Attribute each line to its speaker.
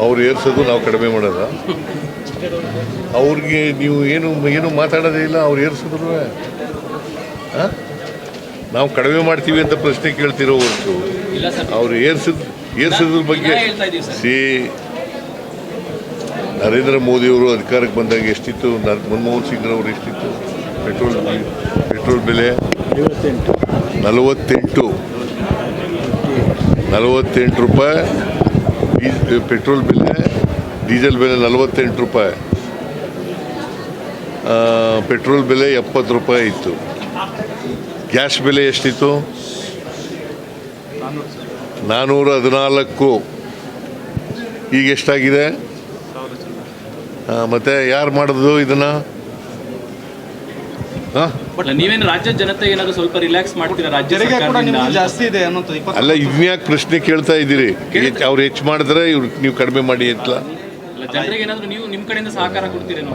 Speaker 1: ಅವ್ರು ಏರ್ಸೋದು ನಾವು ಕಡಿಮೆ ಮಾಡೋದ ಅವ್ರಿಗೆ ನೀವು ಏನು ಮಾತಾಡೋದೇ ಇಲ್ಲ. ಅವ್ರು ಏರ್ಸಿದ್ರು ನಾವು ಕಡಿಮೆ ಮಾಡ್ತೀವಿ ಅಂತ ಪ್ರಶ್ನೆ ಕೇಳ್ತಿರೋ ಹೊರತು ಅವ್ರು ಏರ್ಸಿದ್ರ ಬಗ್ಗೆ ನರೇಂದ್ರ ಮೋದಿಯವರು ಅಧಿಕಾರಕ್ಕೆ ಬಂದಾಗ ಎಷ್ಟಿತ್ತು, ಮನಮೋಹನ್ ಸಿಂಗ್ರವರು ಎಷ್ಟಿತ್ತು ಪೆಟ್ರೋಲ್ ಬೆಲೆ 48 ರೂಪಾಯಿ, ಪೆಟ್ರೋಲ್ ಬೆಲೆ, ಡೀಸೆಲ್ ಬೆಲೆ 48 ರೂಪಾಯಿ, ಪೆಟ್ರೋಲ್ ಬೆಲೆ 70 ರೂಪಾಯಿ ಇತ್ತು. ಗ್ಯಾಸ್ ಬೆಲೆ ಎಷ್ಟಿತ್ತು? 414. ಈಗ ಎಷ್ಟಾಗಿದೆ? ಮತ್ತೆ ಯಾರು ಮಾಡೋದು ಇದನ್ನ?
Speaker 2: ನೀವೇನು ರಾಜ್ಯ ಜನತೆ ಏನಾದ್ರು ಸ್ವಲ್ಪ ರಿಲ್ಯಾಕ್ಸ್ ಮಾಡ್ತೀರಾ? ರಾಜ್ಯ ಜಾಸ್ತಿ ಇದೆ
Speaker 1: ಅಲ್ಲ, ಇದ್ನ್ಯಾಕೆ ಪ್ರಶ್ನೆ ಕೇಳ್ತಾ ಇದ್ದೀರಿ? ಅವ್ರು ಹೆಚ್ಚು ಮಾಡಿದ್ರೆ ಇವ್ರು ನೀವು ಕಡಿಮೆ ಮಾಡಿ ಅಂತ
Speaker 2: ಜನರಿಗೆ ಏನಾದ್ರು ನೀವು ನಿಮ್ಮ ಕಡೆಯಿಂದ ಸಹಕಾರ ಕೊಡ್ತೀರೇನೋ?